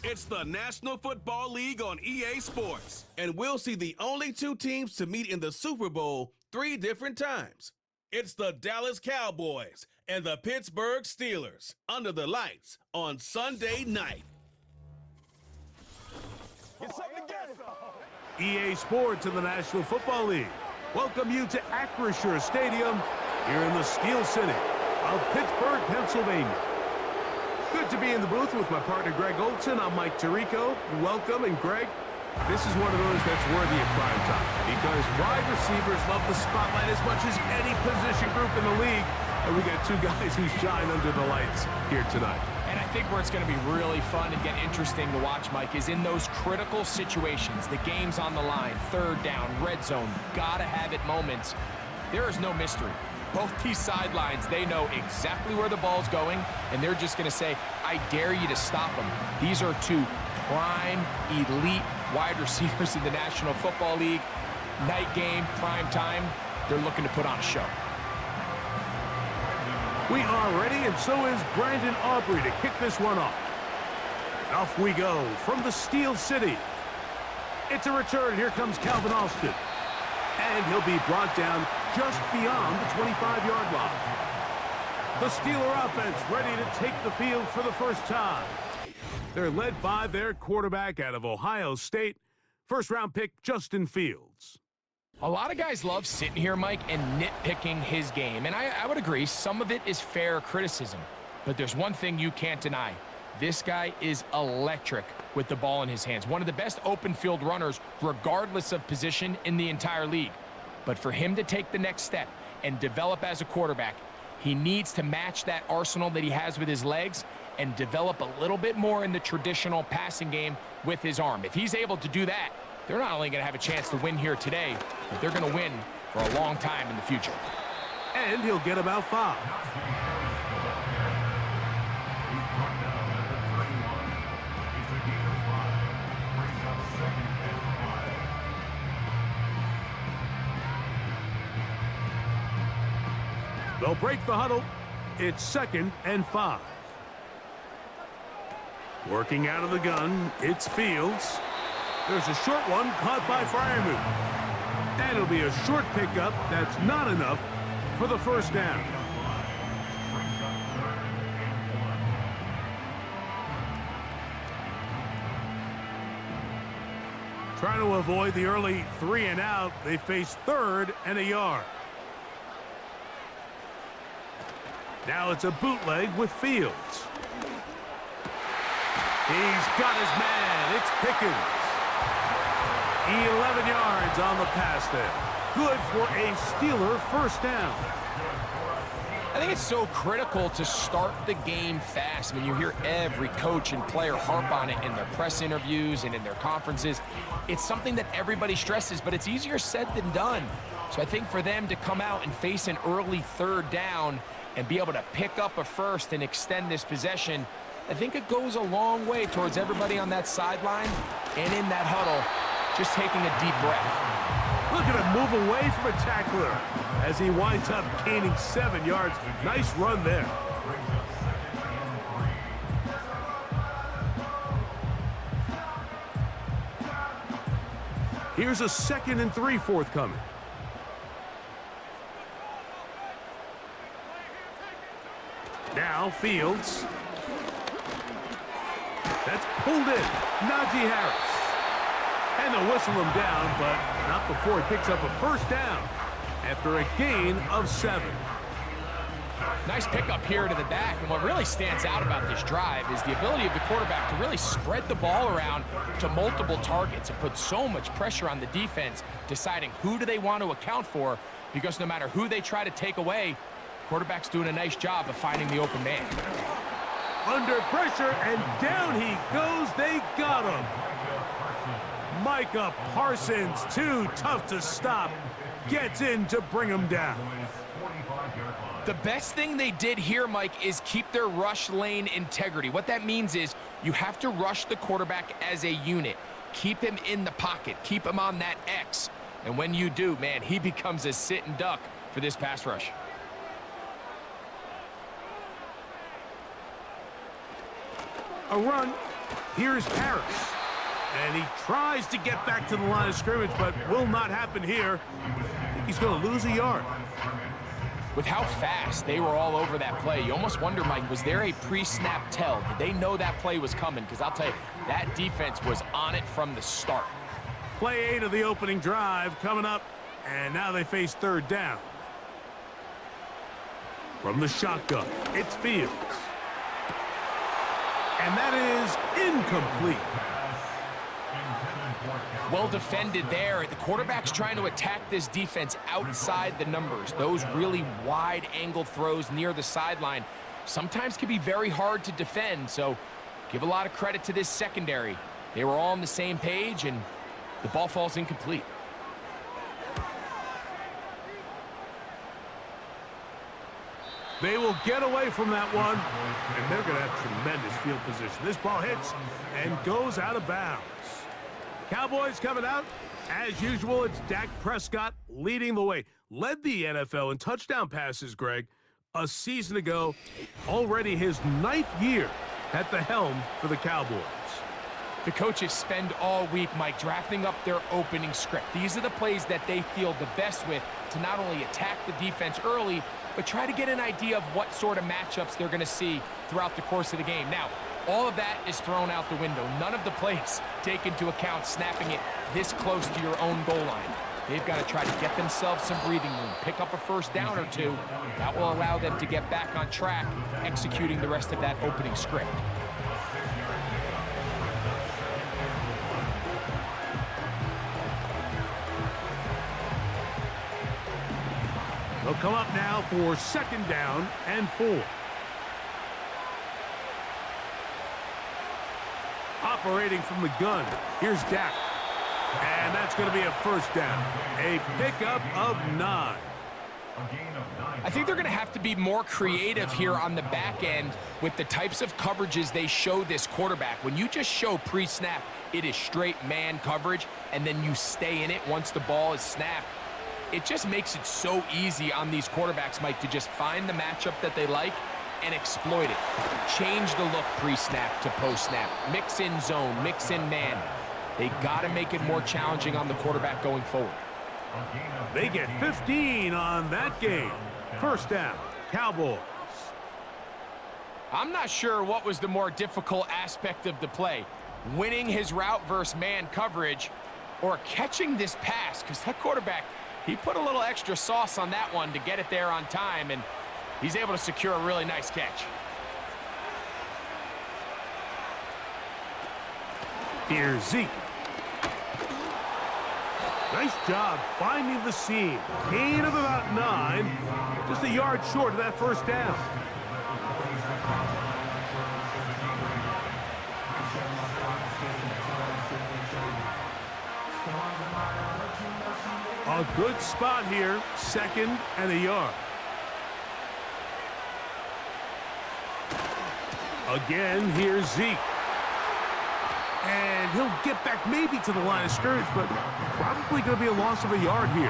It's the National Football League on EA Sports, and we'll see the only two teams to meet in the Super Bowl 3 different times. It's the Dallas Cowboys and the Pittsburgh Steelers under the lights on Sunday night. EA Sports and the National Football League welcome you to Acrisure Stadium here in the Steel City of Pittsburgh, Pennsylvania. Good to be in the booth with my partner Greg Olson. I'm Mike Tirico. Welcome, and Greg, this is one of those that's worthy of prime time because wide receivers love the spotlight as much as any position group in the league, and we got two guys who shine under the lights here tonight. And I think where it's going to be really fun and get interesting to watch, Mike, is in those critical situations. The game's on the line, third down, red zone, gotta have it moments. There is no mystery. Both these sidelines, they know exactly where the ball's going, and they're just going to say, I dare you to stop them. These are two prime, elite wide receivers in the National Football League. Night game, prime time, they're looking to put on a show. We are ready, and so is Brandon Aubrey to kick this one off. Off we go from the Steel City. It's a return. Here comes Calvin Austin. And he'll be brought down just beyond the 25-yard line. The Steeler offense ready to take the field for the first time. They're led by their quarterback out of Ohio State, first-round pick Justin Fields. A lot of guys love sitting here, Mike, and nitpicking his game. And I would agree, some of it is fair criticism. But there's one thing you can't deny. This guy is electric with the ball in his hands. One of the best open field runners, regardless of position, in the entire league. But for him to take the next step and develop as a quarterback, he needs to match that arsenal that he has with his legs and develop a little bit more in the traditional passing game with his arm. If he's able to do that, they're not only going to have a chance to win here today, but they're going to win for a long time in the future. And he'll get about 5. They'll break the huddle. It's 2nd and 5. Working out of the gun, it's Fields. There's a short one caught by Fryermuth. And it'll be a short pickup that's not enough for the first down. Trying to avoid the early 3 and out, they face 3rd and a yard. Now it's a bootleg with Fields. He's got his man. It's Pickens. 11 yards on the pass there. Good for a Steeler first down. I think it's so critical to start the game fast. I mean, you hear every coach and player harp on it in their press interviews and in their conferences. It's something that everybody stresses, but it's easier said than done. So I think for them to come out and face an early 3rd down and be able to pick up a first and extend this possession, I think it goes a long way towards everybody on that sideline and in that huddle just taking a deep breath. Look at him move away from a tackler as he winds up gaining 7 yards. Nice run there. Here's a 2nd and 3 forthcoming. Now Fields. That's pulled in. Najee Harris. And they'll whistle him down, but not before he picks up a first down after a gain of 7. Nice pickup here to the back, and what really stands out about this drive is the ability of the quarterback to really spread the ball around to multiple targets and put so much pressure on the defense, deciding who do they want to account for, because no matter who they try to take away, the quarterback's doing a nice job of finding the open man. Under pressure, and down he goes. They got him. Micah Parsons, too tough to stop, gets in to bring him down. The best thing they did here, Mike, is keep their rush lane integrity. What that means is you have to rush the quarterback as a unit. Keep him in the pocket. Keep him on that X. And when you do, man, he becomes a sitting duck for this pass rush. A run Here's Harris. And he tries to get back to the line of scrimmage, but will not happen here. I think he's going to lose a yard. With how fast they were all over that play, you almost wonder, Mike, was there a pre-snap tell? Did they know that play was coming? Because I'll tell you, that defense was on it from the start. Play 8 of the opening drive coming up, and now they face third down. From the shotgun, it's Fields. And that is incomplete. Well defended there. The quarterback's trying to attack this defense outside the numbers. Those really wide angle throws near the sideline sometimes can be very hard to defend, so give a lot of credit to this secondary. They were all on the same page, and the ball falls incomplete. They will get away from that one, and they're going to have tremendous field position. This ball hits and goes out of bounds. Cowboys coming out. As usual, it's Dak Prescott leading the way. Led the NFL in touchdown passes, Greg, a season ago. Already his 9th year at the helm for the Cowboys. The coaches spend all week, Mike, drafting up their opening script. These are the plays that they feel the best with to not only attack the defense early, but try to get an idea of what sort of matchups they're going to see throughout the course of the game. Now, all of that is thrown out the window. None of the plays take into account snapping it this close to your own goal line. They've got to try to get themselves some breathing room, pick up a first down or two. That will allow them to get back on track, executing the rest of that opening script. They'll come up now for second down and 4. Operating from the gun, here's Dak. And that's going to be a first down. A pickup of 9. I think they're going to have to be more creative here on the back end with the types of coverages they show this quarterback. When you just show pre-snap, it is straight man coverage, and then you stay in it once the ball is snapped. It just makes it so easy on these quarterbacks, Mike, to just find the matchup that they like and exploit it. Change the look pre-snap to post-snap. Mix in zone, mix in man. They got to make it more challenging on the quarterback going forward. They get 15 on that game. First down, Cowboys. I'm not sure what was the more difficult aspect of the play, winning his route versus man coverage or catching this pass, because that quarterback, he put a little extra sauce on that one to get it there on time, and he's able to secure a really nice catch. Here's Zeke. Nice job finding the seam. Gain of about 9. Just a yard short of that first down. A good spot here. Second and a yard. Again, here's Zeke. And he'll get back maybe to the line of scrimmage, but probably going to be a loss of a yard here.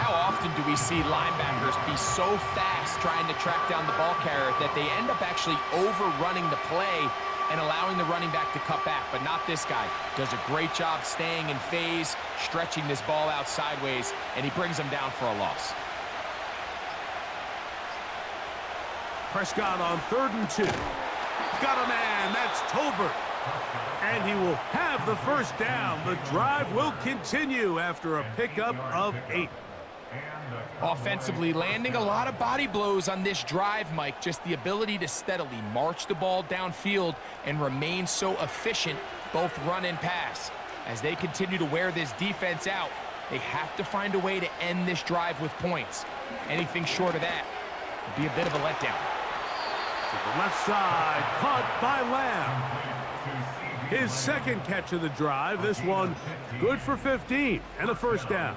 How often do we see linebackers be so fast trying to track down the ball carrier that they end up actually overrunning the play and allowing the running back to cut back? But not this guy. Does a great job staying in phase, stretching this ball out sideways, and he brings him down for a loss. Prescott on 3rd and 2. Got a man, that's Tolbert. And he will have the first down. The drive will continue after a pickup of 8. Offensively, landing a lot of body blows on this drive, Mike. Just the ability to steadily march the ball downfield and remain so efficient, both run and pass. As they continue to wear this defense out, they have to find a way to end this drive with points. Anything short of that would be a bit of a letdown. To the left side, caught by Lamb. His second catch of the drive. This one good for 15 and a first down.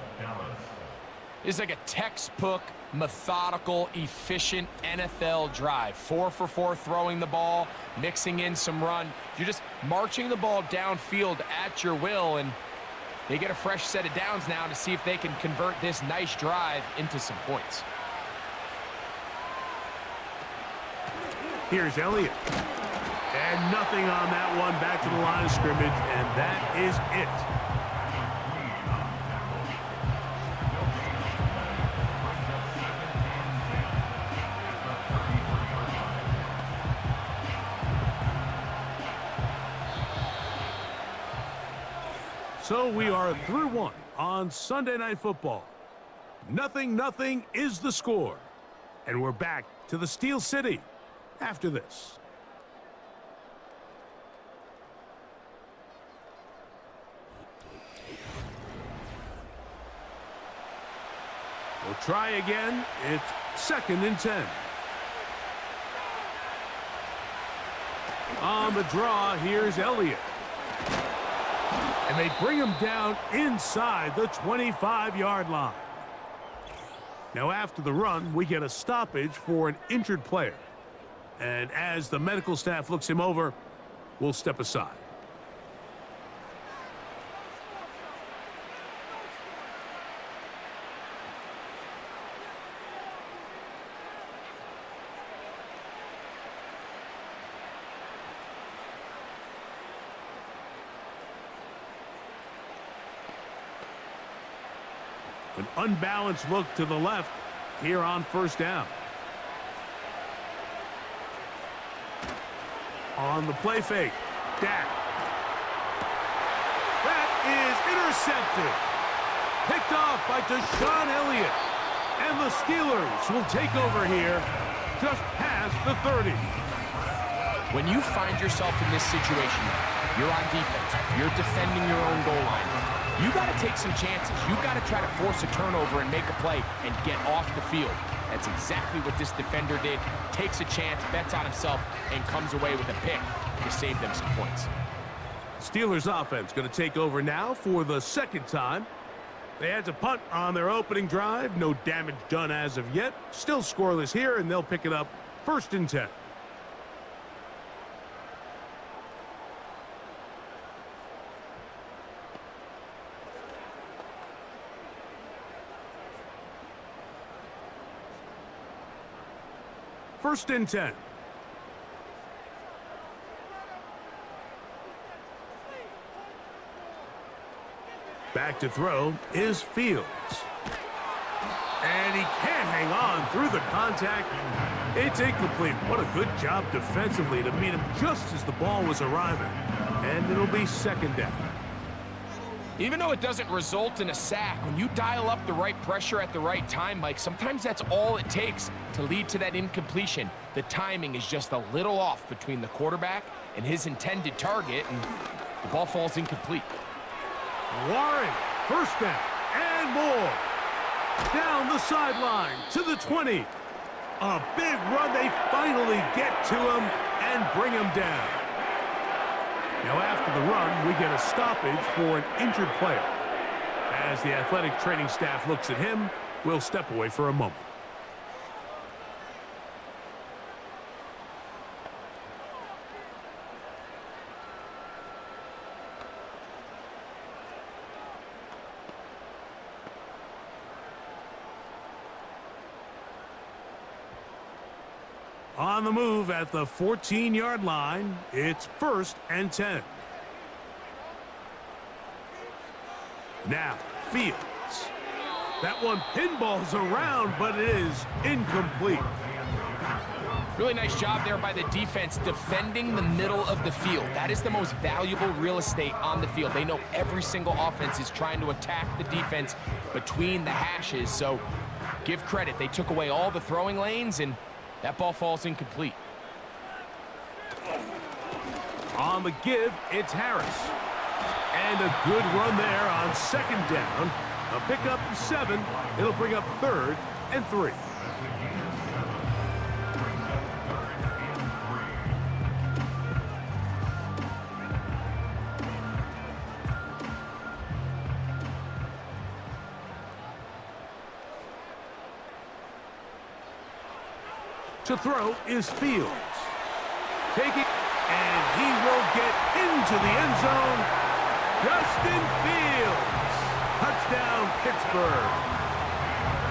It's like a textbook, methodical, efficient NFL drive. 4 for 4 throwing the ball, mixing in some run. You're just marching the ball downfield at your will, and they get a fresh set of downs now to see if they can convert this nice drive into some points. Here's Elliott. And nothing on that one. Back to the line of scrimmage, and that is it. So we are through one on Sunday Night Football. 0-0 is the score. And we're back to the Steel City after this. We'll try again. It's 2nd and 10. On the draw, here's Elliott. And they bring him down inside the 25-yard line. Now, after the run, we get a stoppage for an injured player. And as the medical staff looks him over, we'll step aside. An unbalanced look to the left here on 1st down. On the play fake, Dak. That is intercepted. Picked off by Deshaun Elliott. And the Steelers will take over here just past the 30. When you find yourself in this situation, you're on defense, you're defending your own goal line. You got to take some chances. You got to try to force a turnover and make a play and get off the field. That's exactly what this defender did. Takes a chance, bets on himself, and comes away with a pick to save them some points. Steelers offense going to take over now for the 2nd time. They had to punt on their opening drive. No damage done as of yet. Still scoreless here, and they'll pick it up 1st and 10. First and 10. Back to throw is Fields. And he can't hang on through the contact. It's incomplete. What a good job defensively to meet him just as the ball was arriving. And it'll be 2nd down. Even though it doesn't result in a sack, when you dial up the right pressure at the right time, Mike, sometimes that's all it takes to lead to that incompletion. The timing is just a little off between the quarterback and his intended target, and the ball falls incomplete. Warren, 1st down and more. Down the sideline to the 20. A big run. They finally get to him and bring him down. Now, after the run, we get a stoppage for an injured player. As the athletic training staff looks at him, we'll step away for a moment. On the move at the 14-yard line, it's 1st and 10. Now, Fields. That one pinballs around, but it is incomplete. Really nice job there by the defense defending the middle of the field. That is the most valuable real estate on the field. They know every single offense is trying to attack the defense between the hashes, so give credit. They took away all the throwing lanes, and that ball falls incomplete. On the give, it's Harris. And a good run there on 2nd down. A pickup of 7. It'll bring up 3rd and 3. To throw is Fields. Taking, and he will get into the end zone. Justin Fields. Touchdown, Pittsburgh.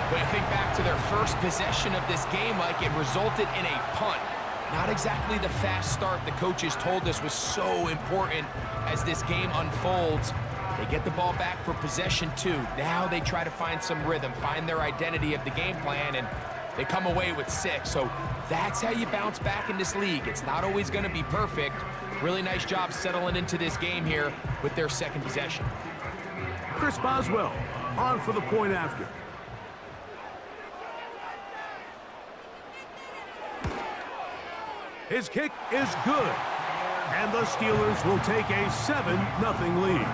When I think back to their first possession of this game, like it resulted in a punt. Not exactly the fast start the coaches told us was so important as this game unfolds. They get the ball back for possession 2. Now they try to find some rhythm, find their identity of the game plan, and they come away with 6. So that's how you bounce back in this league. It's not always going to be perfect. Really nice job settling into this game here with their second possession. Chris Boswell on for the point after. His kick is good, and the Steelers will take a 7-0 lead.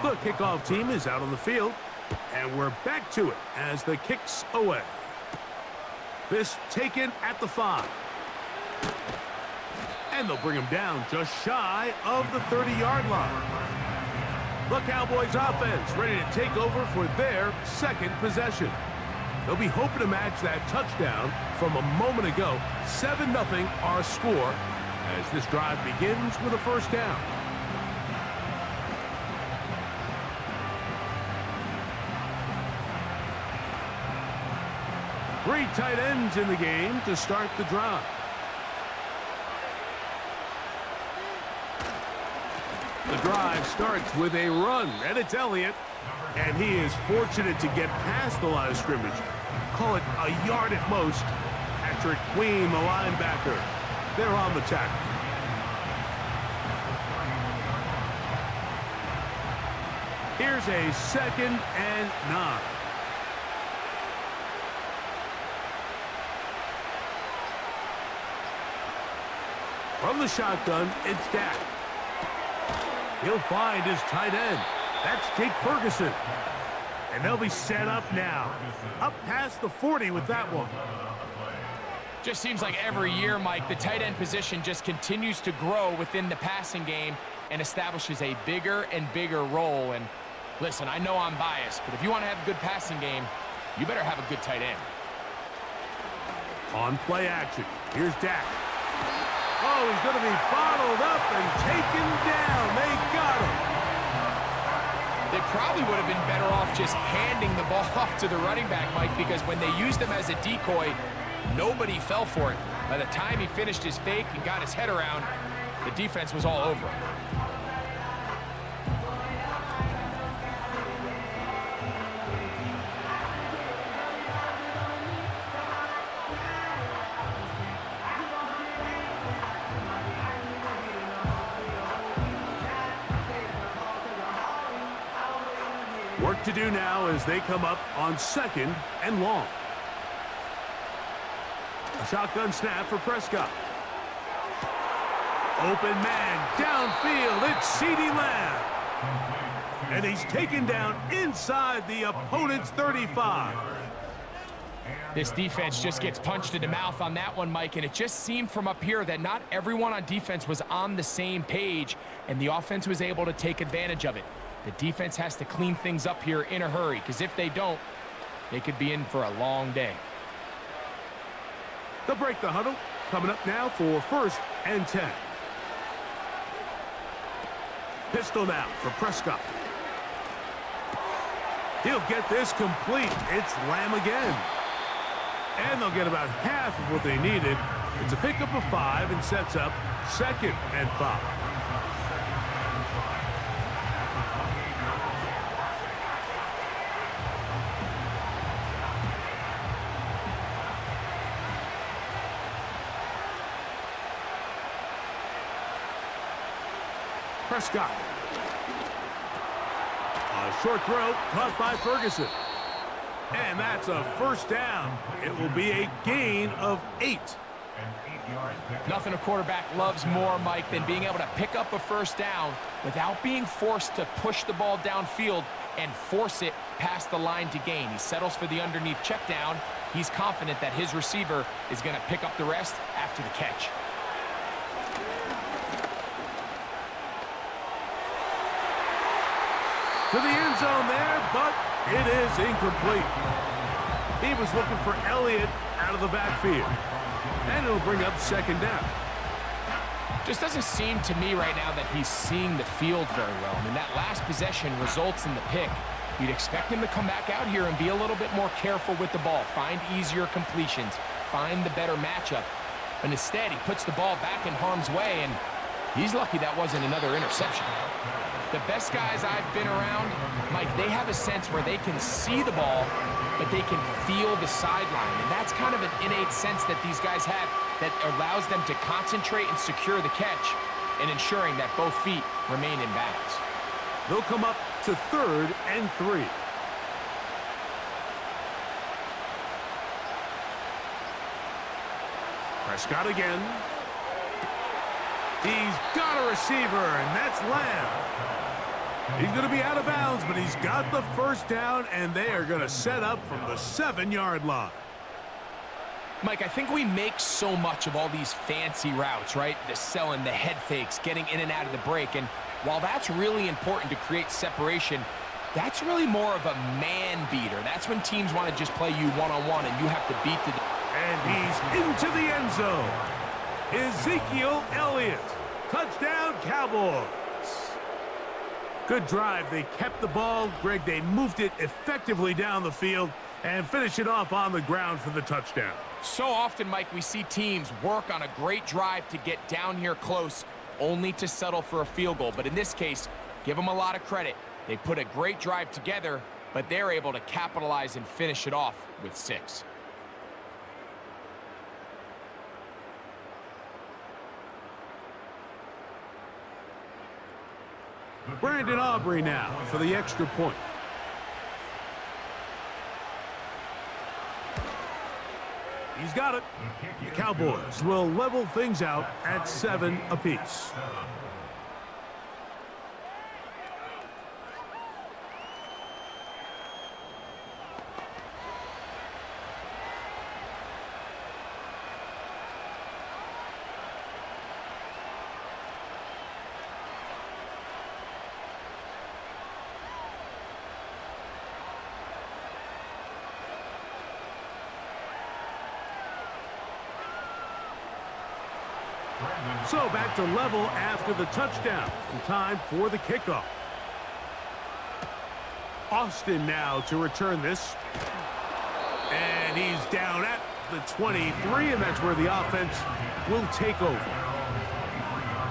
The kickoff team is out on the field, and we're back to it as the kick's away. This taken at the 5. And they'll bring him down just shy of the 30-yard line. The Cowboys offense ready to take over for their second possession. They'll be hoping to match that touchdown from a moment ago. 7-0 our score as this drive begins with a first down. Three tight ends in the game to start the drive. The drive starts with a run, and it's Elliott. And he is fortunate to get past the line of scrimmage. Call it a yard at most. Patrick Queen, the linebacker. They're on the tackle. Here's a 2nd and 9. From the shotgun, it's Dak. He'll find his tight end. That's Jake Ferguson. And they'll be set up now. Up past the 40 with that one. Just seems like every year, Mike, the tight end position just continues to grow within the passing game and establishes a bigger and bigger role. And listen, I know I'm biased, but if you want to have a good passing game, you better have a good tight end. On play action, here's Dak. Oh, he's going to be bottled up and taken down. They got him. They probably would have been better off just handing the ball off to the running back, Mike, because when they used him as a decoy, nobody fell for it. By the time he finished his fake and got his head around, the defense was all over him. Work to do now as they come up on 2nd and long. A shotgun snap for Prescott. Open man downfield. It's CeeDee Lamb. And he's taken down inside the opponent's 35. This defense just gets punched in the mouth on that one, Mike, and it just seemed from up here that not everyone on defense was on the same page, and the offense was able to take advantage of it. The defense has to clean things up here in a hurry, because if they don't, they could be in for a long day. They'll break the huddle. Coming up now for 1st and 10. Pistol now for Prescott. He'll get this complete. It's Lamb again. And they'll get about half of what they needed. It's a pickup of 5 and sets up 2nd and 5. Prescott. A short throw caught by Ferguson. And that's a first down. It will be a gain of 8. Nothing a quarterback loves more, Mike, than being able to pick up a first down without being forced to push the ball downfield and force it past the line to gain. He settles for the underneath check down. He's confident that his receiver is going to pick up the rest after the catch. To the end zone there, but it is incomplete. He was looking for Elliott out of the backfield. And it'll bring up second down. Just doesn't seem to me right now that he's seeing the field very well. I mean, that last possession results in the pick. You'd expect him to come back out here and be a little bit more careful with the ball, find easier completions, find the better matchup. But instead, he puts the ball back in harm's way, and he's lucky that wasn't another interception. The best guys I've been around, Mike, they have a sense where they can see the ball, but they can feel the sideline. And that's kind of an innate sense that these guys have that allows them to concentrate and secure the catch and ensuring that both feet remain in bounds. They'll come up to 3rd and 3. Prescott again. He's got a receiver, and that's Lamb. He's going to be out of bounds, but he's got the first down, and they are going to set up from the 7-yard line. Mike, I think we make so much of all these fancy routes, right? The selling, the head fakes, getting in and out of the break. And while that's really important to create separation, that's really more of a man beater. That's when teams want to just play you one-on-one and you have to beat the... And he's into the end zone. Ezekiel Elliott. Touchdown, Cowboys. Good drive. They kept the ball. Greg, they moved it effectively down the field and finished it off on the ground for the touchdown. So often, Mike, we see teams work on a great drive to get down here close, only to settle for a field goal. But in this case, give them a lot of credit. They put a great drive together, but they're able to capitalize and finish it off with 6. Brandon Aubrey now for the extra point. He's got it. The Cowboys will level things out at 7 apiece. So back to level after the touchdown. In time for the kickoff. Austin now to return this. And he's down at the 23, and that's where the offense will take over.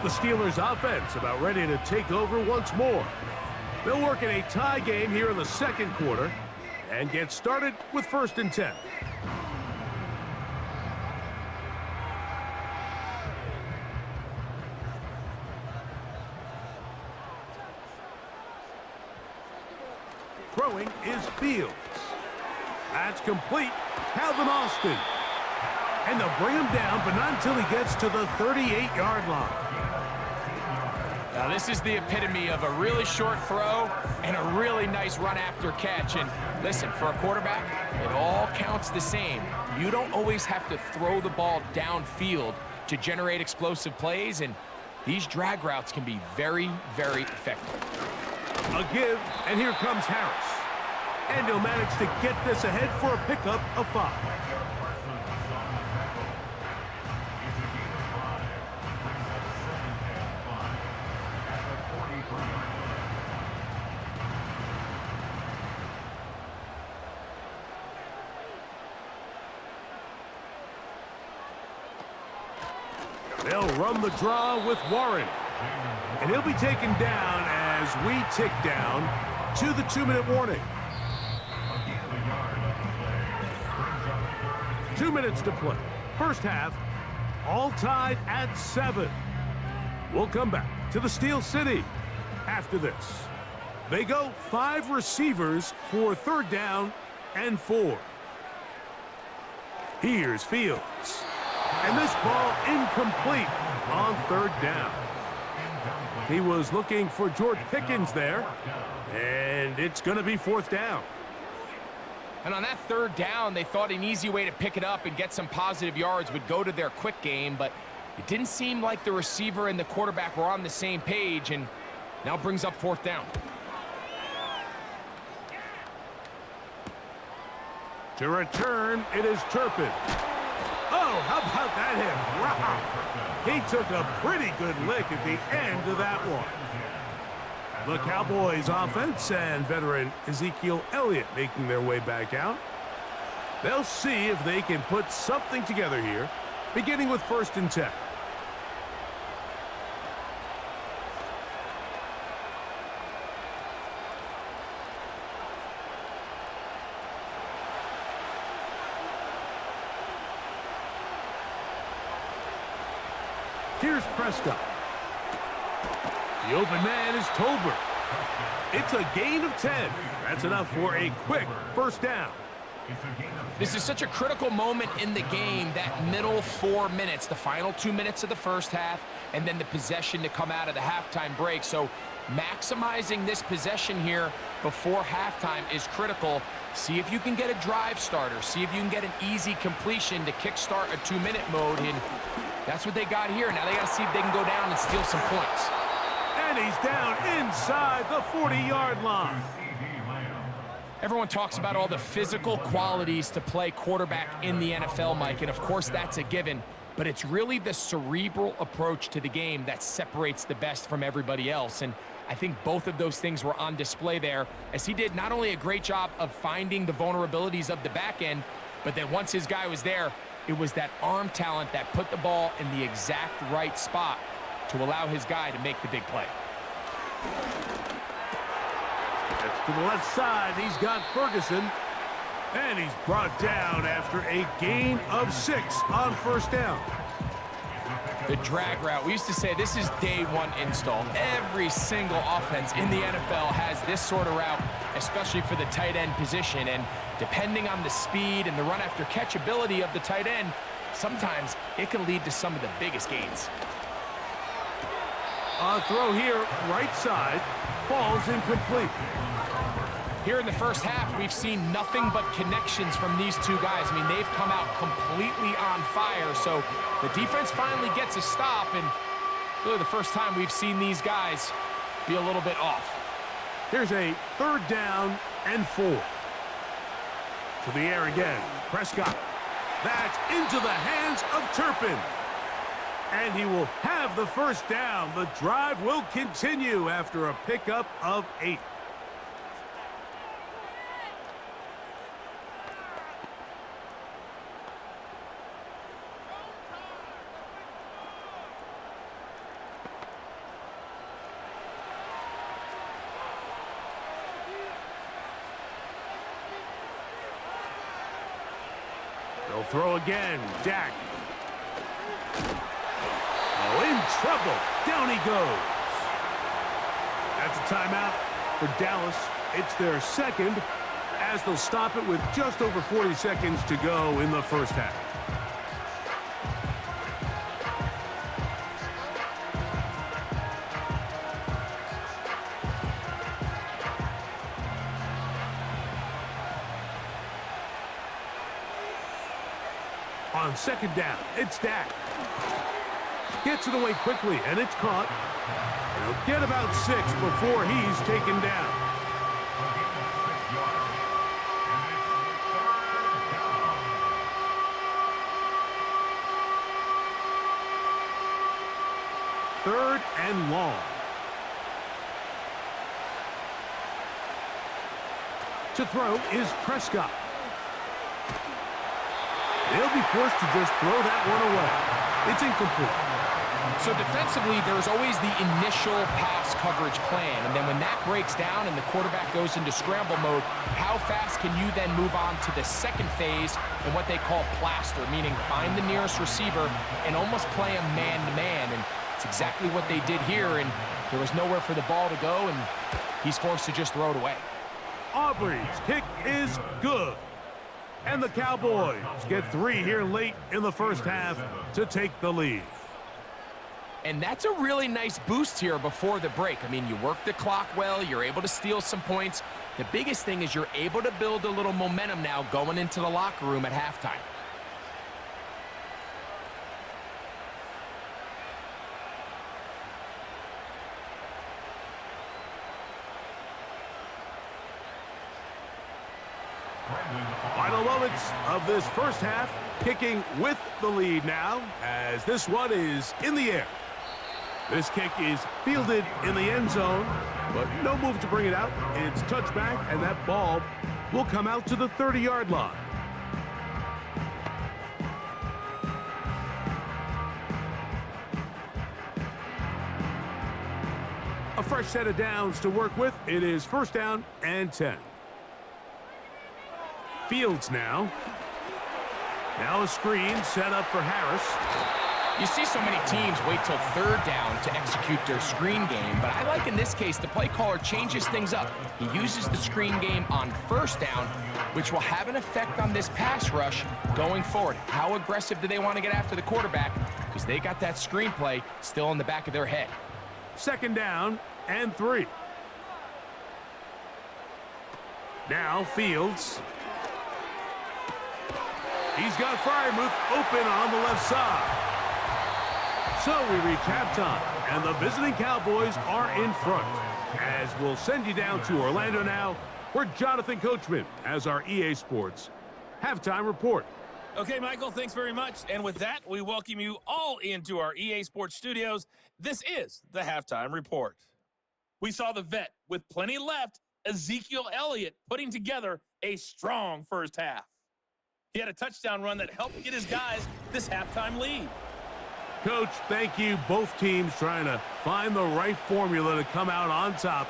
The Steelers offense about ready to take over once more. They'll work in a tie game here in the second quarter and get started with 1st and 10. Throwing is Fields. That's complete. Calvin Austin. And they'll bring him down, but not until he gets to the 38-yard line. Now, this is the epitome of a really short throw and a really nice run after catch. And listen, for a quarterback, it all counts the same. You don't always have to throw the ball downfield to generate explosive plays, and these drag routes can be very, very effective. A give, and here comes Harris. And he'll manage to get this ahead for a pickup of 5. They'll run the draw with Warren. And he'll be taken down as we tick down to the 2-minute warning. 2 minutes to play. First half, all tied at 7. We'll come back to the Steel City after this. They go 5 receivers for 3rd down and 4. Here's Fields. And this ball incomplete on third down. He was looking for George Pickens there, and it's going to be fourth down. And on that third down, they thought an easy way to pick it up and get some positive yards would go to their quick game, but it didn't seem like the receiver and the quarterback were on the same page, and now brings up fourth down. To return, it is Turpin. Oh, how about that hit? Wow. He took a pretty good lick at the end of that one. The Cowboys offense and veteran Ezekiel Elliott making their way back out. They'll see if they can put something together here, beginning with 1st and 10. Here's Prescott. The open man is Tolbert. It's a gain of 10. That's enough for a quick first down. This is such a critical moment in the game, that middle 4 minutes, the final 2 minutes of the first half, and then the possession to come out of the halftime break. So maximizing this possession here before halftime is critical. See if you can get a drive starter. See if you can get an easy completion to kickstart a 2-minute mode. And that's what they got here. Now they got to see if they can go down and steal some points. And he's down inside the 40-yard line. Everyone talks about all the physical qualities to play quarterback in the NFL, Mike, and of course that's a given, but it's really the cerebral approach to the game that separates the best from everybody else, and I think both of those things were on display there, as he did not only a great job of finding the vulnerabilities of the back end, but then once his guy was there, it was that arm talent that put the ball in the exact right spot to allow his guy to make the big play. To the left side, he's got Ferguson. And he's brought down after a gain of 6 on first down. The drag route. We used to say this is day one install. Every single offense in the NFL has this sort of route, especially for the tight end position. And depending on the speed and the run after catch ability of the tight end, sometimes it can lead to some of the biggest gains. Throw here, right side, falls incomplete. Here in the first half, we've seen nothing but connections from these two guys. I mean, they've come out completely on fire. So the defense finally gets a stop, and really the first time we've seen these guys be a little bit off. Here's a 3rd down and 4. To the air again, Prescott. That's into the hands of Turpin. And he will have the first down. The drive will continue after a pickup of 8. They'll throw again. Dak. Oh, in trouble. Down he goes. That's a timeout for Dallas. It's their second, as they'll stop it with just over 40 seconds to go in the first half. On 2nd down, it's Dak. Gets it away quickly, and it's caught. He'll get about 6 before he's taken down. Third and long. To throw is Prescott. They'll be forced to just throw that one away. It's incomplete. So defensively, there's always the initial pass coverage plan, and then when that breaks down and the quarterback goes into scramble mode, how fast can you then move on to the second phase and what they call plaster, meaning find the nearest receiver and almost play him man-to-man, and it's exactly what they did here, and there was nowhere for the ball to go, and he's forced to just throw it away. Aubrey's kick is good. And the Cowboys get 3 here late in the first half to take the lead. And that's a really nice boost here before the break. I mean, you work the clock well, you're able to steal some points. The biggest thing is you're able to build a little momentum now going into the locker room at halftime. Final moments of this first half, kicking with the lead now, as this one is in the air. This kick is fielded in the end zone, but no move to bring it out. It's touchback, and that ball will come out to the 30-yard line. A fresh set of downs to work with. It is first down and 10. Fields now. Now a screen set up for Harris. You see so many teams wait till third down to execute their screen game, but I like in this case the play caller changes things up. He uses the screen game on first down, which will have an effect on this pass rush going forward. How aggressive do they want to get after the quarterback? Because they got that screen play still in the back of their head. Second down and 3. Now Fields. He's got Freiermuth open on the left side. So we reach halftime, and the visiting Cowboys are in front. As we'll send you down to Orlando now, where Jonathan Coachman has our EA Sports halftime report. Okay, Michael, thanks very much. And with that, we welcome you all into our EA Sports studios. This is the halftime report. We saw the vet with plenty left, Ezekiel Elliott, putting together a strong first half. He had a touchdown run that helped get his guys this halftime lead. Coach, thank you. Both teams trying to find the right formula to come out on top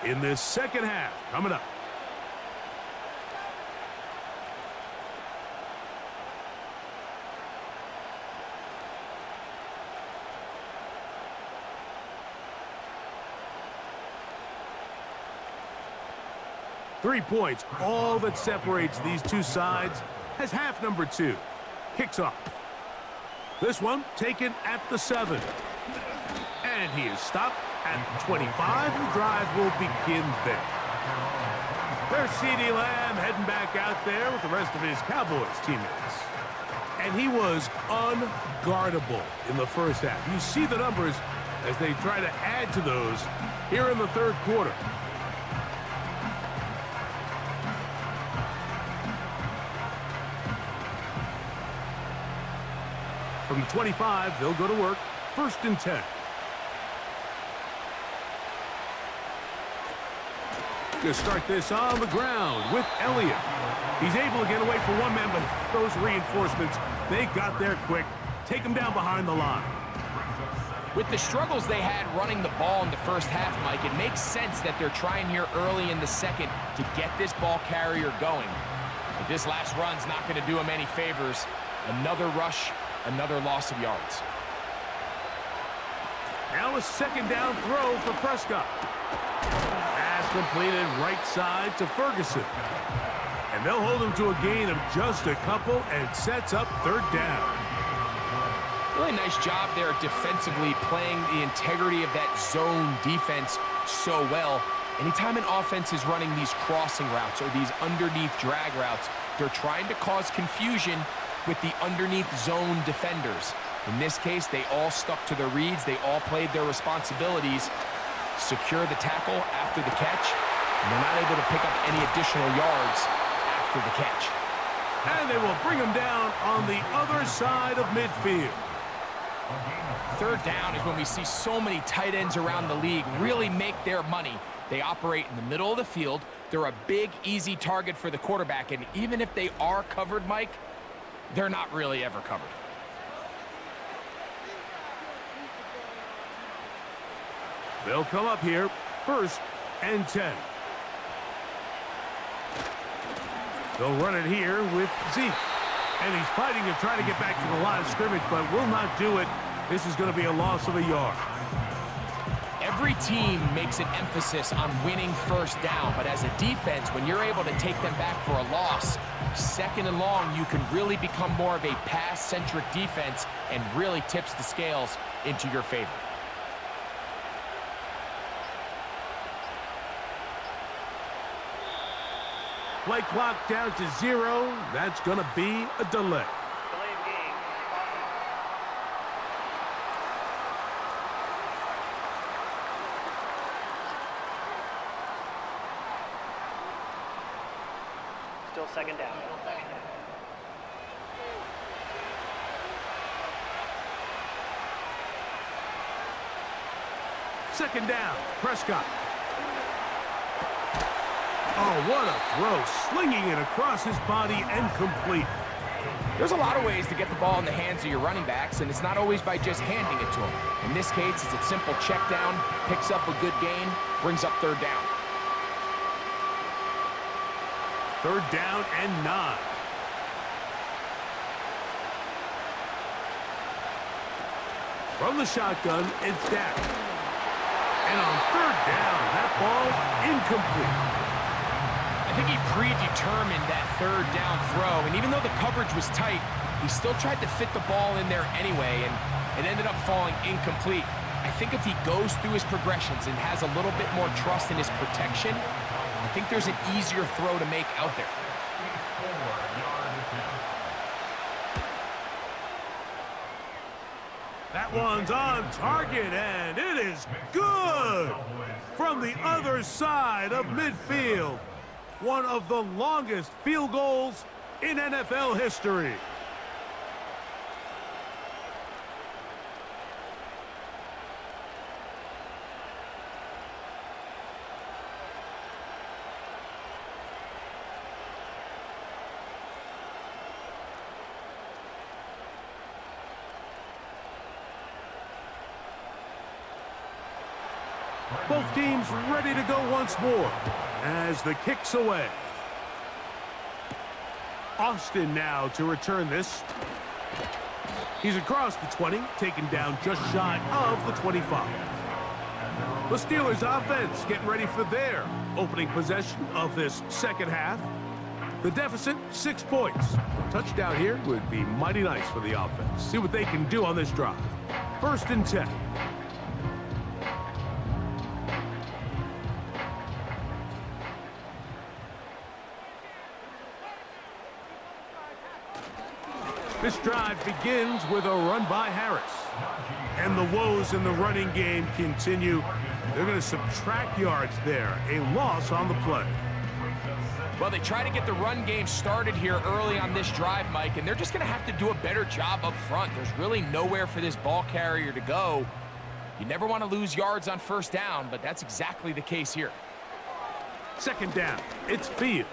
in this second half. Coming up. Three points, all that separates these two sides, as half number 2 kicks off. This one taken at the 7. And he is stopped at 25. The drive will begin there. There's CeeDee Lamb heading back out there with the rest of his Cowboys teammates. And he was unguardable in the first half. You see the numbers as they try to add to those here in the third quarter. From the 25, they'll go to work. First and 10. Gonna start this on the ground with Elliott. He's able to get away from one man, but those reinforcements, they got there quick. Take him down behind the line. With the struggles they had running the ball in the first half, Mike, it makes sense that they're trying here early in the second to get this ball carrier going. But this last run's not going to do him any favors. Another rush. Another loss of yards. Now a second down throw for Prescott. Pass completed right side to Ferguson. And they'll hold him to a gain of just a couple and sets up third down. Really nice job there defensively, playing the integrity of that zone defense so well. Anytime an offense is running these crossing routes or these underneath drag routes, they're trying to cause confusion with the underneath zone defenders. In this case, they all stuck to their reads. They all played their responsibilities. Secure the tackle after the catch, and they're not able to pick up any additional yards after the catch. And they will bring him down on the other side of midfield. Third down is when we see so many tight ends around the league really make their money. They operate in the middle of the field. They're a big, easy target for the quarterback, and even if they are covered, Mike, they're not really ever covered. They'll come up here, first and 10. They'll run it here with Zeke. And he's fighting to try to get back to the line of scrimmage, but will not do it. This is going to be a loss of a yard. Every Every team makes an emphasis on winning first down, but as a defense, when you're able to take them back for a loss, second and long, you can really become more of a pass-centric defense and really tips the scales into your favor. Play clock down to 0. That's going to be a delay. Still second down. Second down, Prescott. Oh, what a throw. Slinging it across his body and complete. There's a lot of ways to get the ball in the hands of your running backs, and it's not always by just handing it to them. In this case, it's a simple check down, picks up a good gain, brings up third down. Third down and 9. From the shotgun, it's Dak. And on third down, that ball incomplete. I think he predetermined that third down throw, and even though the coverage was tight, he still tried to fit the ball in there anyway, and it ended up falling incomplete. I think if he goes through his progressions and has a little bit more trust in his protection, I think there's an easier throw to make out there. That one's on target, and it is good! From the other side of midfield. One of the longest field goals in NFL history. Both teams ready to go once more as the kick's away. Austin now to return this. He's across the 20, taken down just shy of the 25. The Steelers offense getting ready for their opening possession of this second half. The deficit, 6 points. A touchdown here would be mighty nice for the offense. See what they can do on this drive. 1st and 10. This drive begins with a run by Harris. And the woes in the running game continue. They're going to subtract yards there. A loss on the play. Well, they try to get the run game started here early on this drive, Mike, and they're just going to have to do a better job up front. There's really nowhere for this ball carrier to go. You never want to lose yards on first down, but that's exactly the case here. Second down, it's Fields.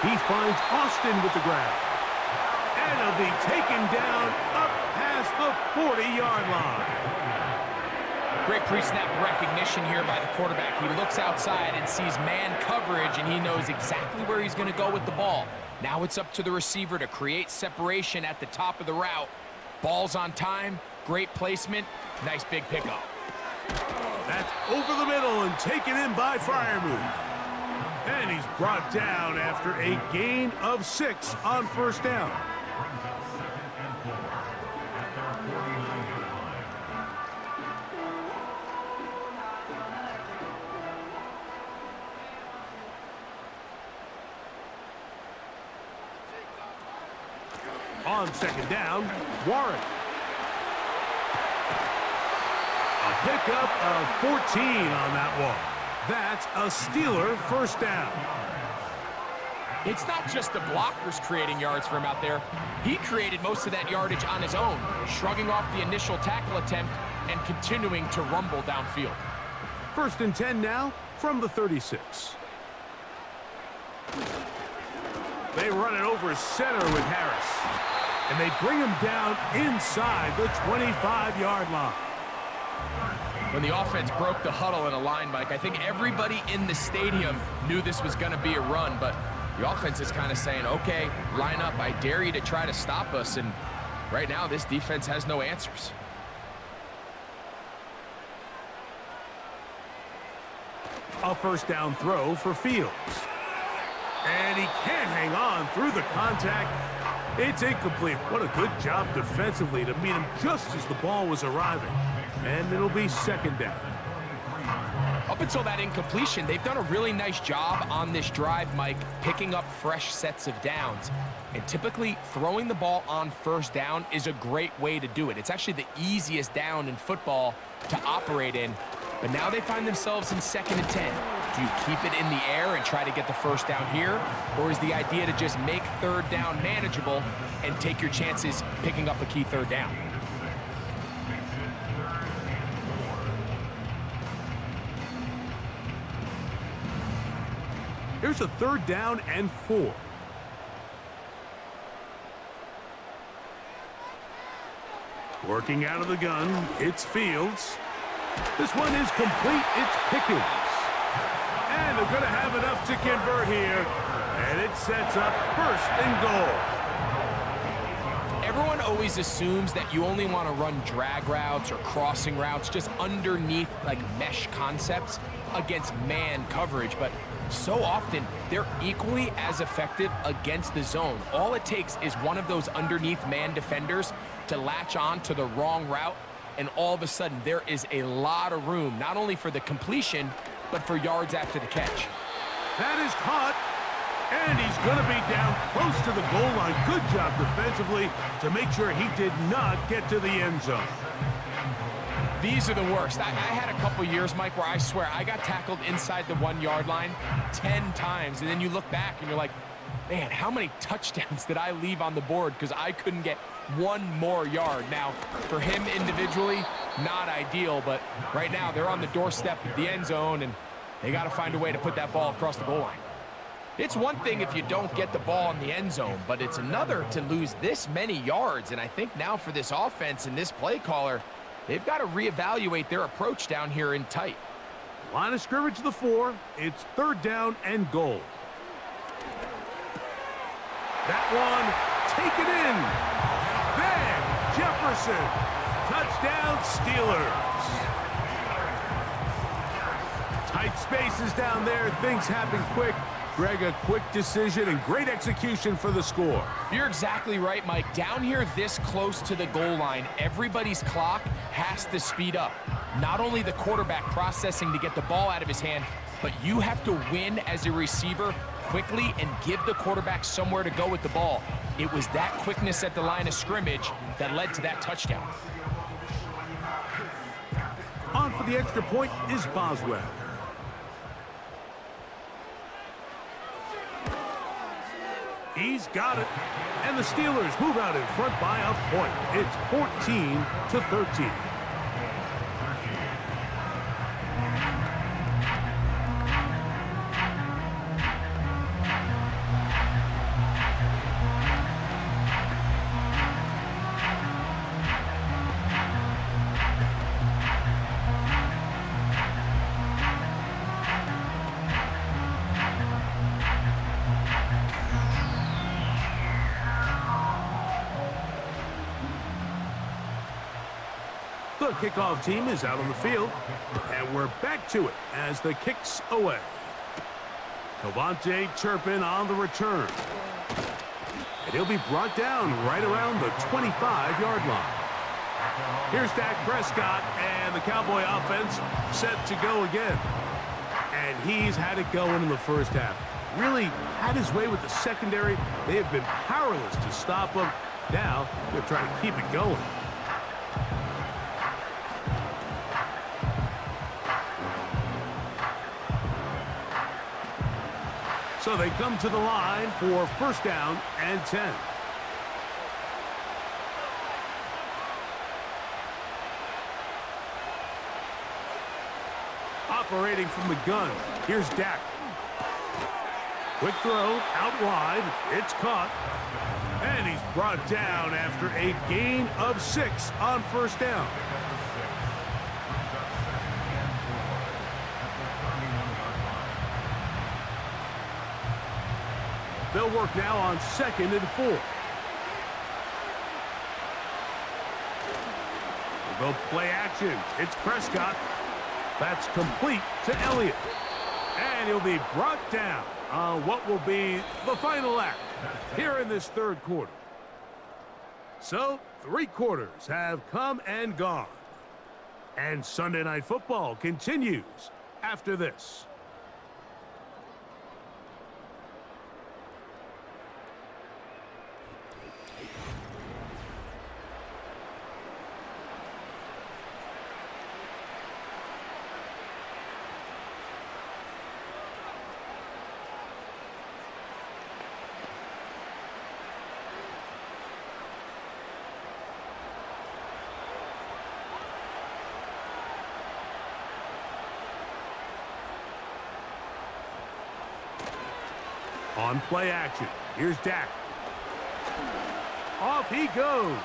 He finds Austin with the grab. And he'll be taken down up past the 40-yard line. Great pre-snap recognition here by the quarterback. He looks outside and sees man coverage, and he knows exactly where he's going to go with the ball. Now it's up to the receiver to create separation at the top of the route. Ball's on time, great placement, nice big pickup. That's over the middle and taken in by Freiermuth. And he's brought down after a gain of 6 on first down. On second down, Warren. A pickup of 14 on that one. That's a Steeler first down. It's not just the blockers creating yards for him out there. He created most of that yardage on his own, shrugging off the initial tackle attempt and continuing to rumble downfield. 1st and 10 now from the 36. They run it over center with Harris. And they bring him down inside the 25-yard line. When the offense broke the huddle in a line, Mike, I think everybody in the stadium knew this was going to be a run, but the offense is kind of saying, okay, line up, I dare you to try to stop us, and right now this defense has no answers. A first down throw for Fields. And he can't hang on through the contact. It's incomplete. What a good job defensively to meet him just as the ball was arriving. And it'll be second down. Up until that incompletion, they've done a really nice job on this drive, Mike, picking up fresh sets of downs. And typically, throwing the ball on first down is a great way to do it. It's actually the easiest down in football to operate in. But now they find themselves in 2nd and 10. Do you keep it in the air and try to get the first down here? Or is the idea to just make third down manageable and take your chances picking up a key third down? Here's a 3rd down and 4. Working out of the gun, it's Fields. This one is complete. It's Pickens. And they're going to have enough to convert here. And it sets up 1st and goal. Everyone always assumes that you only want to run drag routes or crossing routes just underneath like mesh concepts against man coverage, but so often they're equally as effective against the zone. All it takes is one of those underneath man defenders to latch on to the wrong route, and all of a sudden there is a lot of room, not only for the completion, but for yards after the catch. That is caught, and he's going to be down close to the goal line. Good job defensively to make sure he did not get to the end zone. These are the worst. I had a couple years, Mike, where I swear I got tackled inside the 1-yard line 10 times, and then you look back and you're like, man, how many touchdowns did I leave on the board because I couldn't get one more yard? Now, for him individually, not ideal, but right now they're on the doorstep of the end zone, and they got to find a way to put that ball across the goal line. It's one thing if you don't get the ball in the end zone, but it's another to lose this many yards, and I think now for this offense and this play caller, they've got to reevaluate their approach down here in tight. Line of scrimmage to the 4. It's 3rd down and goal. That one, taken in. Van Jefferson. Touchdown, Steelers. Tight spaces down there. Things happen quick. Greg, a quick decision and great execution for the score. You're exactly right, Mike. Down here this close to the goal line, everybody's clock has to speed up. Not only the quarterback processing to get the ball out of his hand, but you have to win as a receiver quickly and give the quarterback somewhere to go with the ball. It was that quickness at the line of scrimmage that led to that touchdown. On for the extra point is Boswell. He's got it. And the Steelers move out in front by a point. It's 14-13. The kickoff team is out on the field, and we're back to it as the kick's away. Cavante Turpin on the return. And he'll be brought down right around the 25-yard line. Here's Dak Prescott, and the Cowboy offense set to go again. And he's had it going in the first half. Really had his way with the secondary. They have been powerless to stop him. Now they're trying to keep it going. So they come to the line for 1st down and 10. Operating from the gun, here's Dak. Quick throw, out wide, it's caught. And he's brought down after a gain of 6 on 1st down. They'll work now on 2nd and 4. They'll go play action. It's Prescott. That's complete to Elliott. And he'll be brought down on what will be the final act here in this third quarter. So, 3 quarters have come and gone. And Sunday Night Football continues after this. On play action, here's Dak. Off he goes.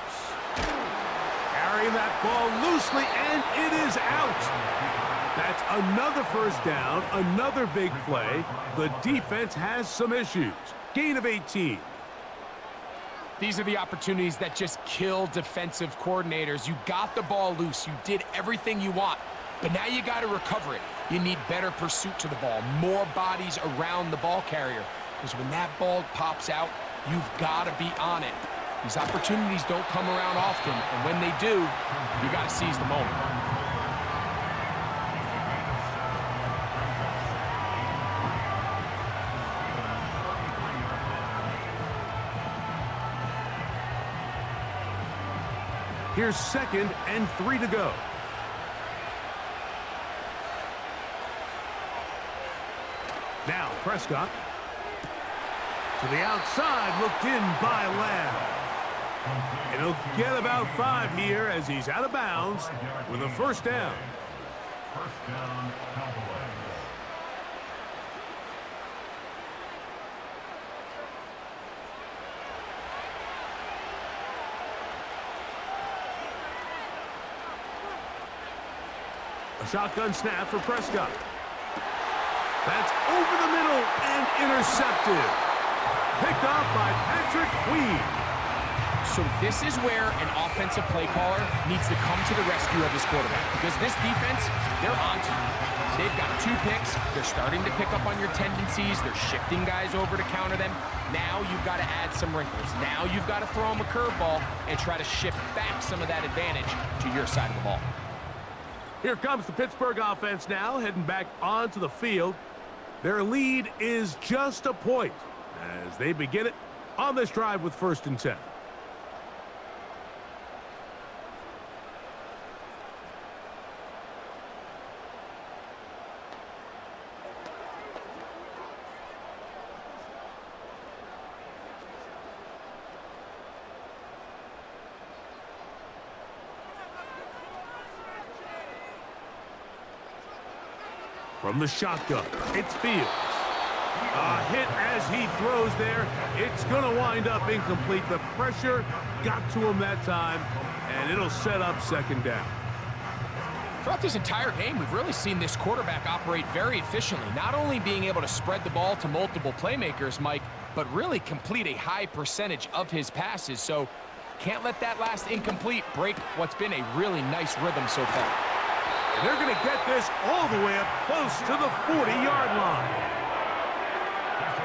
Carrying that ball loosely, and it is out. That's another first down, another big play. The defense has some issues. Gain of 18. These are the opportunities that just kill defensive coordinators. You got the ball loose. You did everything you want, but now you got to recover it. You need better pursuit to the ball, more bodies around the ball carrier. Because when that ball pops out, you've got to be on it. These opportunities don't come around often, and when they do, you got to seize the moment. Here's 2nd and 3 to go. Now Prescott. To the outside, looked in by Lamb. And he'll get about 5 here as he's out of bounds with a first down. First down, Cowboys. A shotgun snap for Prescott. That's over the middle and intercepted. Picked off by Patrick Queen. So this is where an offensive play caller needs to come to the rescue of his quarterback. Because this defense, they're on to you. They've got 2 picks. They're starting to pick up on your tendencies. They're shifting guys over to counter them. Now you've got to add some wrinkles. Now you've got to throw them a curveball and try to shift back some of that advantage to your side of the ball. Here comes the Pittsburgh offense now, heading back onto the field. Their lead is just a point as they begin it on this drive with 1st and 10. From the shotgun, it's Fields. A hit as he throws there. It's going to wind up incomplete. The pressure got to him that time, and it'll set up 2nd down. Throughout this entire game, we've really seen this quarterback operate very efficiently, not only being able to spread the ball to multiple playmakers, Mike, but really complete a high percentage of his passes. So can't let that last incomplete break what's been a really nice rhythm so far. And they're going to get this all the way up close to the 40-yard line.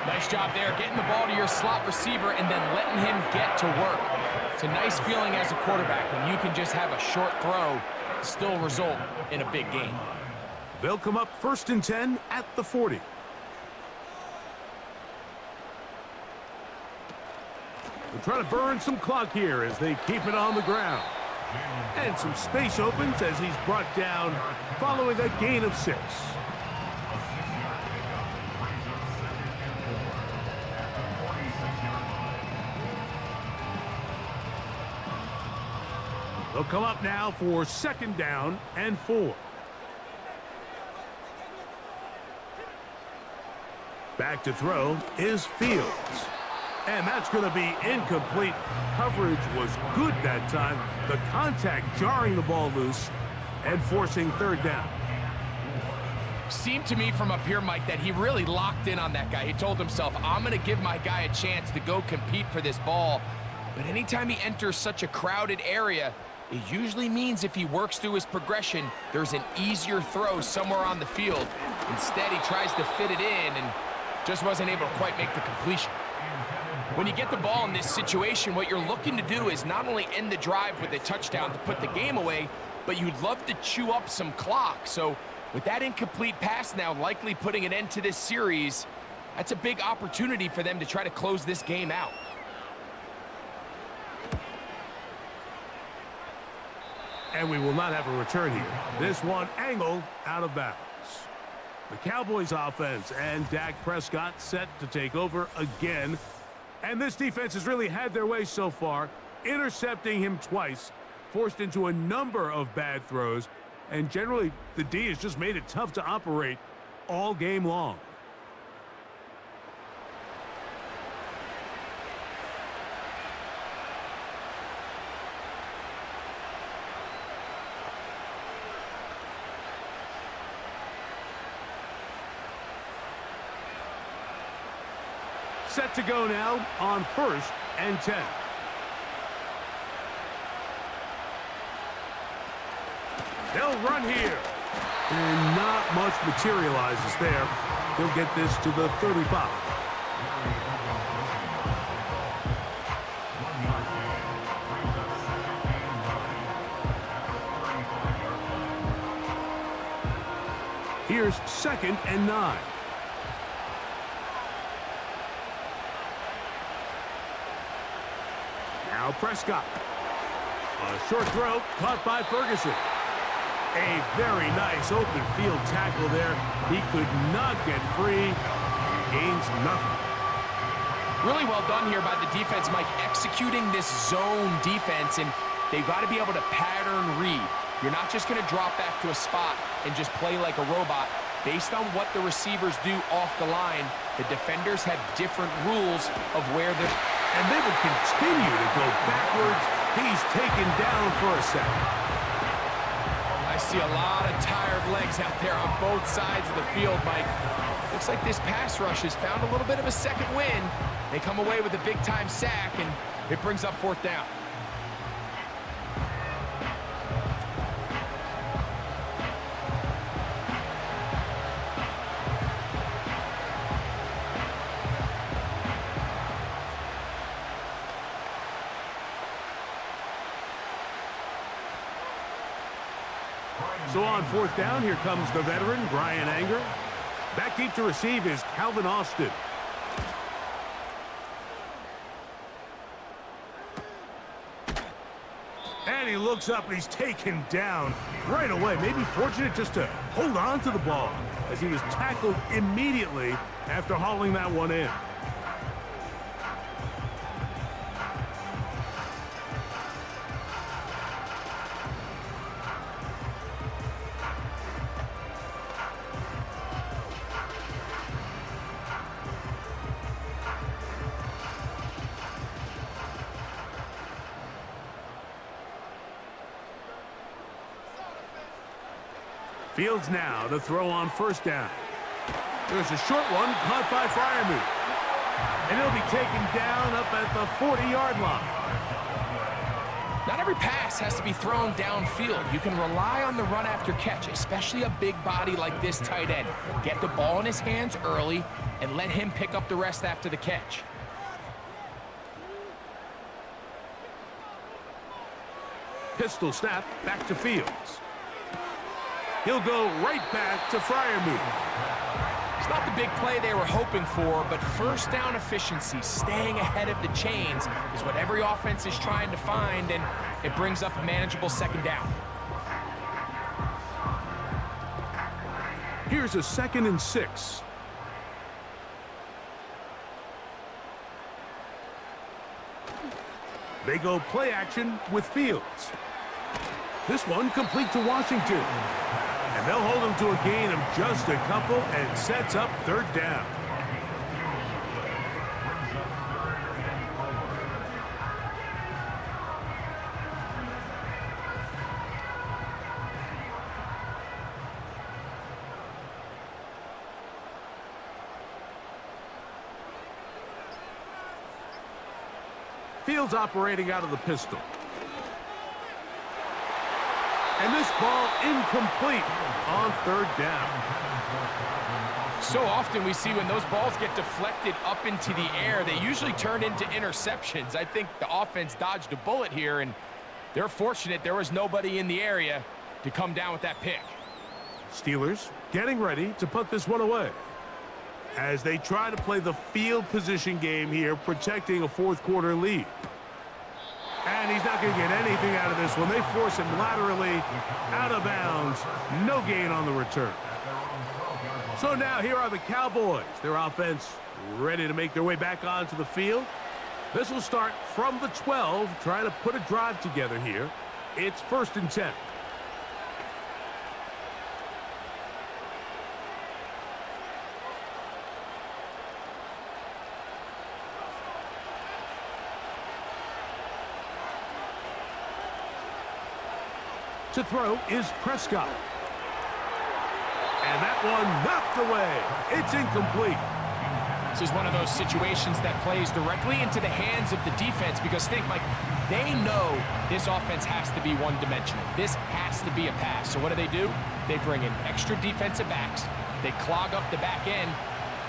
Nice job there, getting the ball to your slot receiver and then letting him get to work. It's a nice feeling as a quarterback when you can just have a short throw, still result in a big game. They'll come up 1st and 10 at the 40. They're trying to burn some clock here as they keep it on the ground. And some space opens as he's brought down following a gain of 6. They'll come up now for 2nd down and 4. Back to throw is Fields. And that's going to be incomplete. Coverage was good that time. The contact jarring the ball loose and forcing 3rd down. Seemed to me from up here, Mike, that he really locked in on that guy. He told himself, I'm going to give my guy a chance to go compete for this ball. But anytime he enters such a crowded area, It usually means if he works through his progression, there's an easier throw somewhere on the field. Instead, he tries to fit it in and just wasn't able to quite make the completion. When you get the ball in this situation, what you're looking to do is not only end the drive with a touchdown to put the game away, but you'd love to chew up some clock. So with that incomplete pass now likely putting an end to this series, that's a big opportunity for them to try to close this game out. And we will not have a return here. This one angled out of bounds. The Cowboys offense and Dak Prescott set to take over again. And this defense has really had their way so far, intercepting him twice, forced into a number of bad throws, and generally the D has just made it tough to operate all game long. Set to go now on 1st and 10. They'll run here. And not much materializes there. They'll get this to the 35. Here's 2nd and 9. Now Prescott. A short throw caught by Ferguson. A very nice open field tackle there. He could not get free. Gains nothing. Really well done here by the defense, Mike, executing this zone defense, and they've got to be able to pattern read. You're not just going to drop back to a spot and just play like a robot. Based on what the receivers do off the line, the defenders have different rules of where they're... And they will continue to go backwards. He's taken down for a second. I see a lot of tired legs out there on both sides of the field, Mike. Looks like this pass rush has found a little bit of a second wind. They come away with a big-time sack, and it brings up 4th down. So on 4th down, here comes the veteran, Brian Anger. Back deep to receive is Calvin Austin. And he looks up and he's taken down right away. Maybe fortunate just to hold on to the ball as he was tackled immediately after hauling that one in. Fields now to throw on 1st down. There's a short one caught by Freiermuth. And he'll be taken down up at the 40-yard line. Not every pass has to be thrown downfield. You can rely on the run after catch, especially a big body like this tight end. Get the ball in his hands early and let him pick up the rest after the catch. Pistol snap back to Fields. He'll go right back to Freiermuth. It's not the big play they were hoping for, but 1st down efficiency, staying ahead of the chains, is what every offense is trying to find, and it brings up a manageable 2nd down. Here's a 2nd and 6. They go play action with Fields. This one complete to Washington. And they'll hold him to a gain of just a couple and sets up 3rd down. Fields operating out of the pistol. And this ball incomplete on third down. So often we see when those balls get deflected up into the air, they usually turn into interceptions. I think the offense dodged a bullet here, and they're fortunate there was nobody in the area to come down with that pick. Steelers getting ready to put this one away as they try to play the field position game here, protecting a fourth quarter lead. And he's not going to get anything out of this one. They force him laterally out of bounds. No gain on the return. So now here are the Cowboys. Their offense ready to make their way back onto the field. This will start from the 12, trying to put a drive together here. It's 1st and 10. To throw is Prescott. And that one knocked away. It's incomplete. This is one of those situations that plays directly into the hands of the defense because think, Mike, they know this offense has to be one-dimensional. This has to be a pass. So what do? They bring in extra defensive backs. They clog up the back end.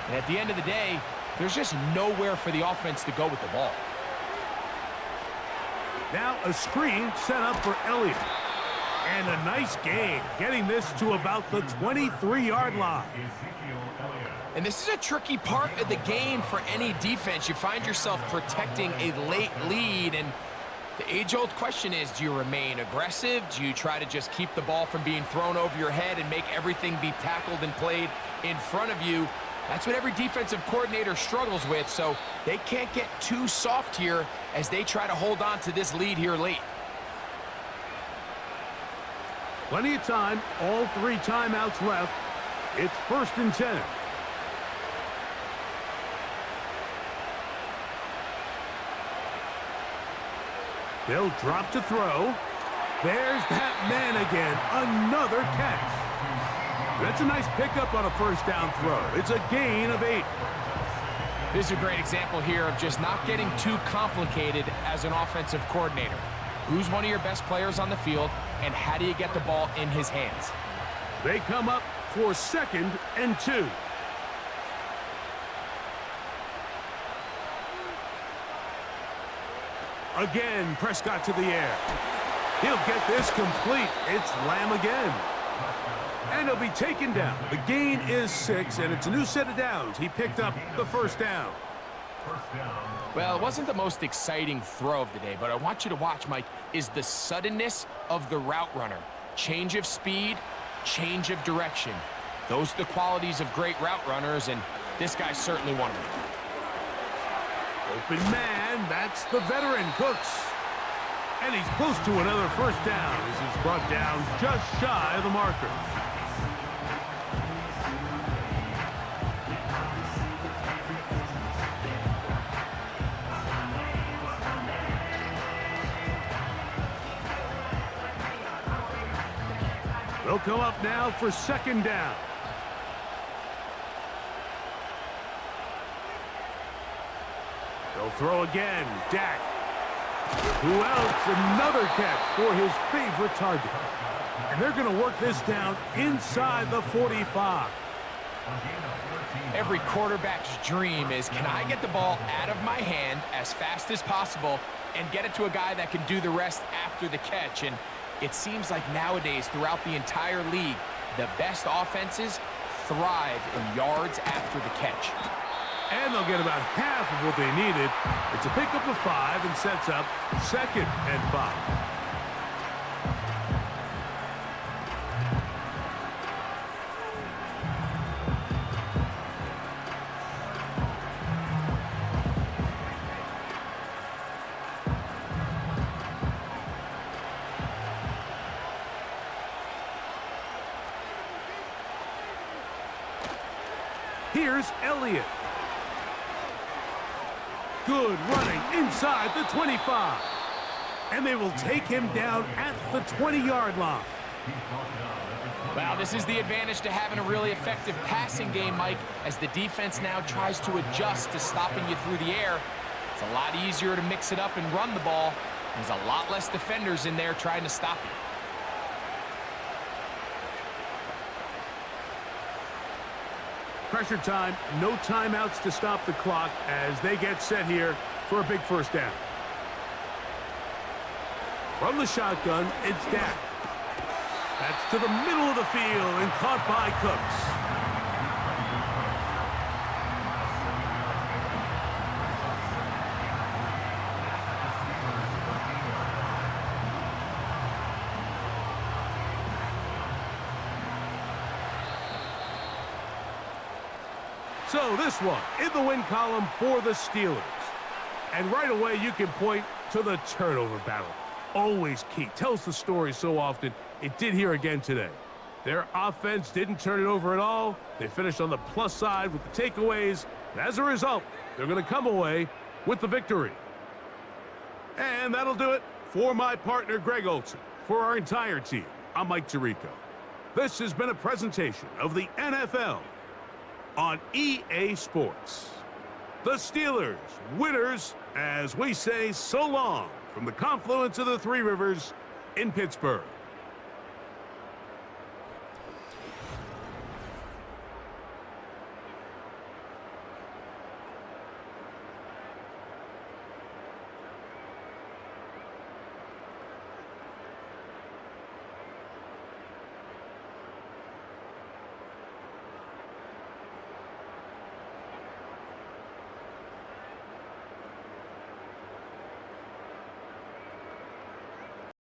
And at the end of the day, there's just nowhere for the offense to go with the ball. Now a screen set up for Elliott. And a nice gain, getting this to about the 23-yard line. And this is a tricky part of the game for any defense. You find yourself protecting a late lead, and the age-old question is, do you remain aggressive? Do you try to just keep the ball from being thrown over your head and make everything be tackled and played in front of you? That's what every defensive coordinator struggles with, so they can't get too soft here as they try to hold on to this lead here late. Plenty of time, all 3 timeouts left. It's 1st and 10. They'll drop to throw. There's that man again, another catch. That's a nice pickup on a 1st down throw. It's a gain of 8. This is a great example here of just not getting too complicated as an offensive coordinator. Who's one of your best players on the field, and how do you get the ball in his hands? They come up for 2nd and 2. Again, Prescott to the air. He'll get this complete. It's Lamb again. And he'll be taken down. The gain is 6, and it's a new set of downs. He picked up the 1st down. Well, it wasn't the most exciting throw of the day, but I want you to watch, Mike, is the suddenness of the route runner. Change of speed, change of direction. Those are the qualities of great route runners, and this guy's certainly one of them. Open man, that's the veteran, Cooks. And he's close to another 1st down as he's brought down just shy of the marker. They'll come up now for 2nd down. They'll throw again. Dak. Who else? Another catch for his favorite target. And they're going to work this down inside the 45. Every quarterback's dream is, can I get the ball out of my hand as fast as possible and get it to a guy that can do the rest after the catch? And it seems like nowadays, throughout the entire league, the best offenses thrive in yards after the catch. And they'll get about half of what they needed. It's a pickup of 5 and sets up 2nd and 5. Here's Elliott. Good running inside the 25. And they will take him down at the 20-yard line. Well, this is the advantage to having a really effective passing game, Mike, as the defense now tries to adjust to stopping you through the air. It's a lot easier to mix it up and run the ball. There's a lot less defenders in there trying to stop you. Pressure time, no timeouts to stop the clock as they get set here for a big first down. From the shotgun, it's Dak. That's to the middle of the field and caught by Cooks. So this one in the win column for the Steelers. And right away you can point to the turnover battle. Always key. Tells the story so often. It did here again today. Their offense didn't turn it over at all. They finished on the plus side with the takeaways. And as a result, they're going to come away with the victory. And that'll do it for my partner, Greg Olson. For our entire team, I'm Mike Tirico. This has been a presentation of the NFL on EA Sports. The Steelers, winners, as we say so long from the confluence of the Three Rivers in Pittsburgh.